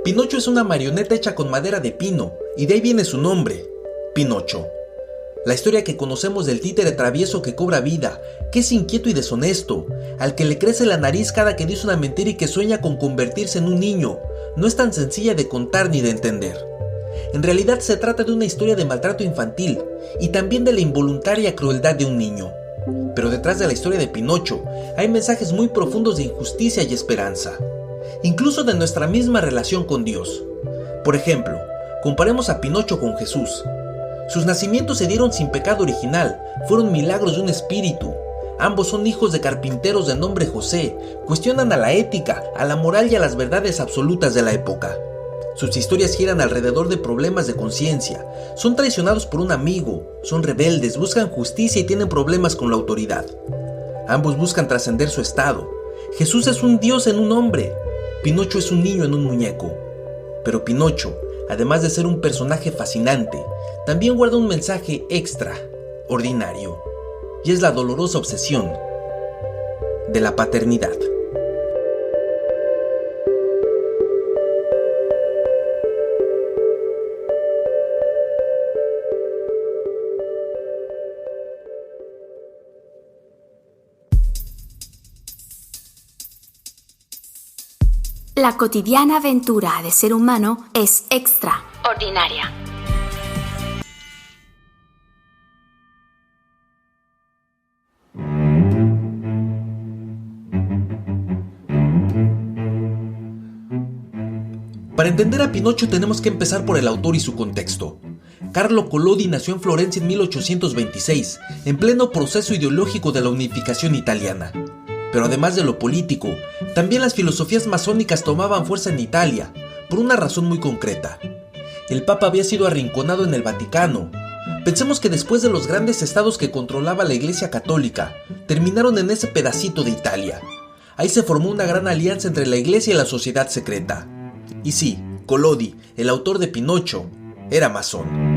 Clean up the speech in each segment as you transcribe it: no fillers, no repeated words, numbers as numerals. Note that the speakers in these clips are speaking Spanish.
Pinocho es una marioneta hecha con madera de pino, y de ahí viene su nombre, Pinocho. La historia que conocemos del títere travieso que cobra vida, que es inquieto y deshonesto, al que le crece la nariz cada que dice una mentira y que sueña con convertirse en un niño, no es tan sencilla de contar ni de entender. En realidad se trata de una historia de maltrato infantil y también de la involuntaria crueldad de un niño. Pero detrás de la historia de Pinocho hay mensajes muy profundos de injusticia y esperanza, incluso de nuestra misma relación con Dios. Por ejemplo, comparemos a Pinocho con Jesús. Sus nacimientos se dieron sin pecado original, fueron milagros de un espíritu. Ambos son hijos de carpinteros de nombre José, cuestionan a la ética, a la moral y a las verdades absolutas de la época. Sus historias giran alrededor de problemas de conciencia, son traicionados por un amigo, son rebeldes, buscan justicia y tienen problemas con la autoridad. Ambos buscan trascender su estado. Jesús es un dios en un hombre, Pinocho es un niño en un muñeco. Pero Pinocho, además de ser un personaje fascinante, también guarda un mensaje extraordinario, y es la dolorosa obsesión de la paternidad. La cotidiana aventura de ser humano es extraordinaria. Para entender a Pinocho tenemos que empezar por el autor y su contexto. Carlo Collodi nació en Florencia en 1826, en pleno proceso ideológico de la unificación italiana. Pero además de lo político, también las filosofías masónicas tomaban fuerza en Italia, por una razón muy concreta. El Papa había sido arrinconado en el Vaticano. Pensemos que después de los grandes estados que controlaba la Iglesia Católica, terminaron en ese pedacito de Italia. Ahí se formó una gran alianza entre la Iglesia y la sociedad secreta. Y sí, Collodi, el autor de Pinocho, era masón.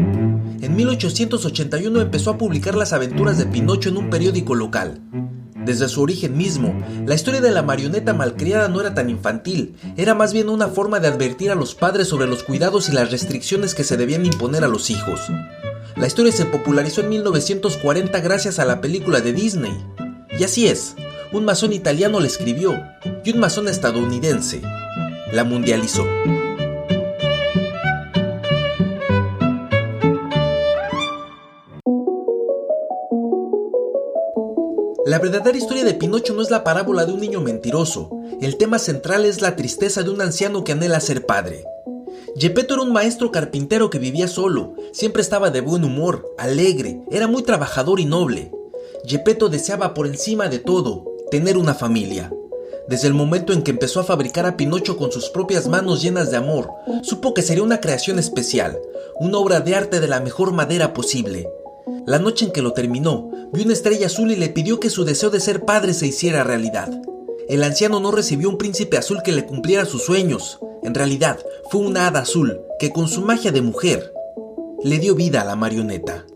En 1881 empezó a publicar las aventuras de Pinocho en un periódico local. Desde su origen mismo, la historia de la marioneta malcriada no era tan infantil, era más bien una forma de advertir a los padres sobre los cuidados y las restricciones que se debían imponer a los hijos. La historia se popularizó en 1940 gracias a la película de Disney. Y así es, un masón italiano la escribió, y un masón estadounidense la mundializó. La verdadera historia de Pinocho no es la parábola de un niño mentiroso. El tema central es la tristeza de un anciano que anhela ser padre. Geppetto era un maestro carpintero que vivía solo, siempre estaba de buen humor, alegre, era muy trabajador y noble. Geppetto deseaba por encima de todo tener una familia. Desde el momento en que empezó a fabricar a Pinocho con sus propias manos llenas de amor, supo que sería una creación especial, una obra de arte de la mejor madera posible. La noche en que lo terminó, vio una estrella azul y le pidió que su deseo de ser padre se hiciera realidad. El anciano no recibió un príncipe azul que le cumpliera sus sueños. En realidad, fue una hada azul que con su magia de mujer le dio vida a la marioneta.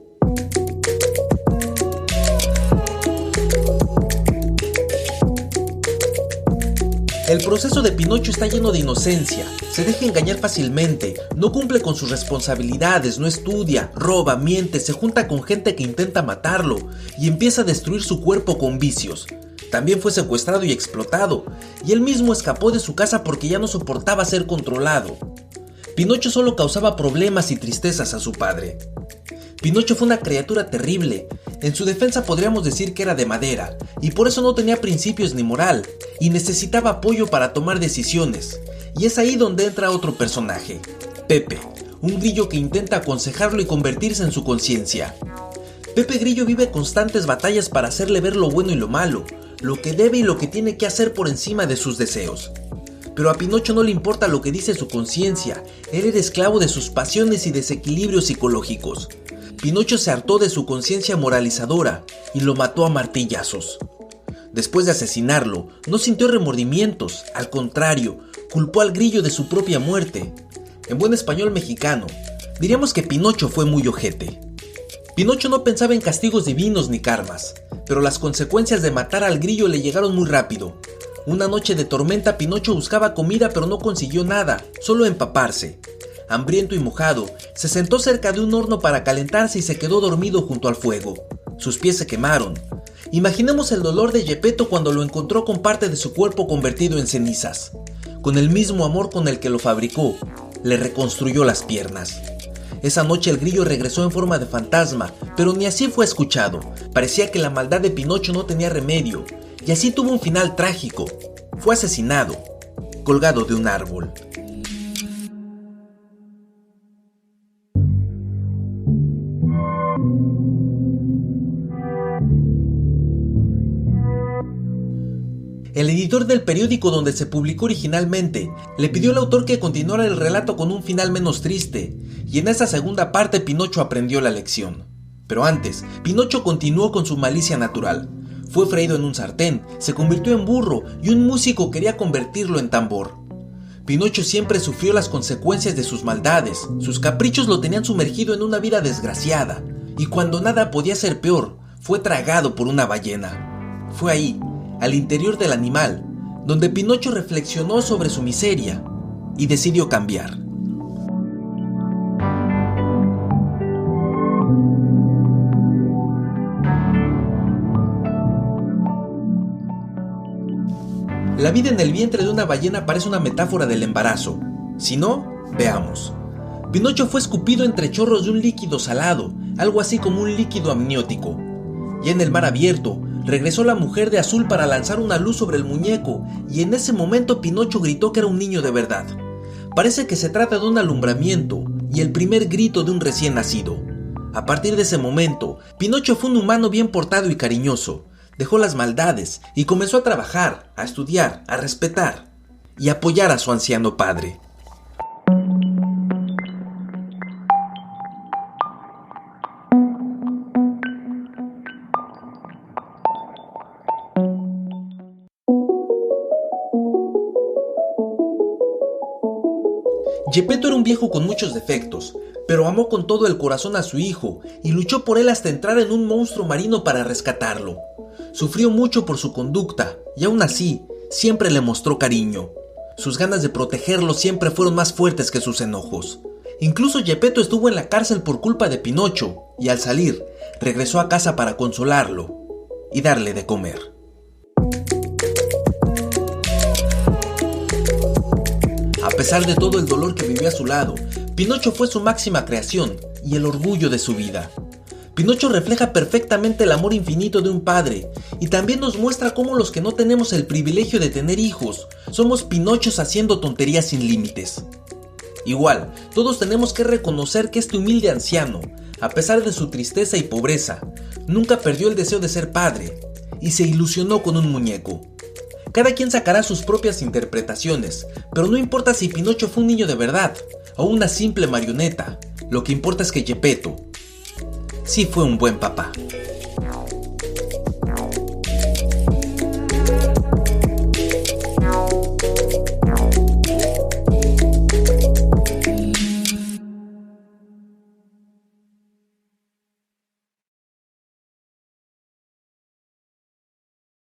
El proceso de Pinocho está lleno de inocencia, se deja engañar fácilmente, no cumple con sus responsabilidades, no estudia, roba, miente, se junta con gente que intenta matarlo y empieza a destruir su cuerpo con vicios. También fue secuestrado y explotado, y él mismo escapó de su casa porque ya no soportaba ser controlado. Pinocho solo causaba problemas y tristezas a su padre. Pinocho fue una criatura terrible. En su defensa podríamos decir que era de madera, y por eso no tenía principios ni moral, y necesitaba apoyo para tomar decisiones. Y es ahí donde entra otro personaje, Pepe, un grillo que intenta aconsejarlo y convertirse en su conciencia. Pepe Grillo vive constantes batallas para hacerle ver lo bueno y lo malo, lo que debe y lo que tiene que hacer por encima de sus deseos. Pero a Pinocho no le importa lo que dice su conciencia, él era esclavo de sus pasiones y desequilibrios psicológicos. Pinocho se hartó de su conciencia moralizadora y lo mató a martillazos. Después de asesinarlo, no sintió remordimientos, al contrario, culpó al grillo de su propia muerte. En buen español mexicano, diríamos que Pinocho fue muy ojete. Pinocho no pensaba en castigos divinos ni karmas, pero las consecuencias de matar al grillo le llegaron muy rápido. Una noche de tormenta, Pinocho buscaba comida pero no consiguió nada, solo empaparse. Hambriento y mojado, se sentó cerca de un horno para calentarse y se quedó dormido junto al fuego. Sus pies se quemaron. Imaginemos el dolor de Geppetto cuando lo encontró con parte de su cuerpo convertido en cenizas. Con el mismo amor con el que lo fabricó, le reconstruyó las piernas. Esa noche el grillo regresó en forma de fantasma, pero ni así fue escuchado. Parecía que la maldad de Pinocho no tenía remedio, y así tuvo un final trágico. Fue asesinado, colgado de un árbol. El editor del periódico donde se publicó originalmente le pidió al autor que continuara el relato con un final menos triste, y en esa segunda parte Pinocho aprendió la lección. Pero antes, Pinocho continuó con su malicia natural. Fue freído en un sartén, se convirtió en burro y un músico quería convertirlo en tambor. Pinocho siempre sufrió las consecuencias de sus maldades, sus caprichos lo tenían sumergido en una vida desgraciada, y cuando nada podía ser peor, fue tragado por una ballena. Fue ahí, al interior del animal, donde Pinocho reflexionó sobre su miseria y decidió cambiar. La vida en el vientre de una ballena parece una metáfora del embarazo. Si no, veamos. Pinocho fue escupido entre chorros de un líquido salado, algo así como un líquido amniótico. Ya en el mar abierto, regresó la mujer de azul para lanzar una luz sobre el muñeco, y en ese momento Pinocho gritó que era un niño de verdad. Parece que se trata de un alumbramiento y el primer grito de un recién nacido. A partir de ese momento, Pinocho fue un humano bien portado y cariñoso. Dejó las maldades y comenzó a trabajar, a estudiar, a respetar y apoyar a su anciano padre. Geppetto era un viejo con muchos defectos, pero amó con todo el corazón a su hijo y luchó por él hasta entrar en un monstruo marino para rescatarlo. Sufrió mucho por su conducta y aún así siempre le mostró cariño. Sus ganas de protegerlo siempre fueron más fuertes que sus enojos. Incluso Geppetto estuvo en la cárcel por culpa de Pinocho y al salir regresó a casa para consolarlo y darle de comer. A pesar de todo el dolor que vivió a su lado, Pinocho fue su máxima creación y el orgullo de su vida. Pinocho refleja perfectamente el amor infinito de un padre y también nos muestra cómo los que no tenemos el privilegio de tener hijos somos Pinochos haciendo tonterías sin límites. Igual, todos tenemos que reconocer que este humilde anciano, a pesar de su tristeza y pobreza, nunca perdió el deseo de ser padre y se ilusionó con un muñeco. Cada quien sacará sus propias interpretaciones, pero no importa si Pinocho fue un niño de verdad o una simple marioneta, lo que importa es que Geppetto sí fue un buen papá.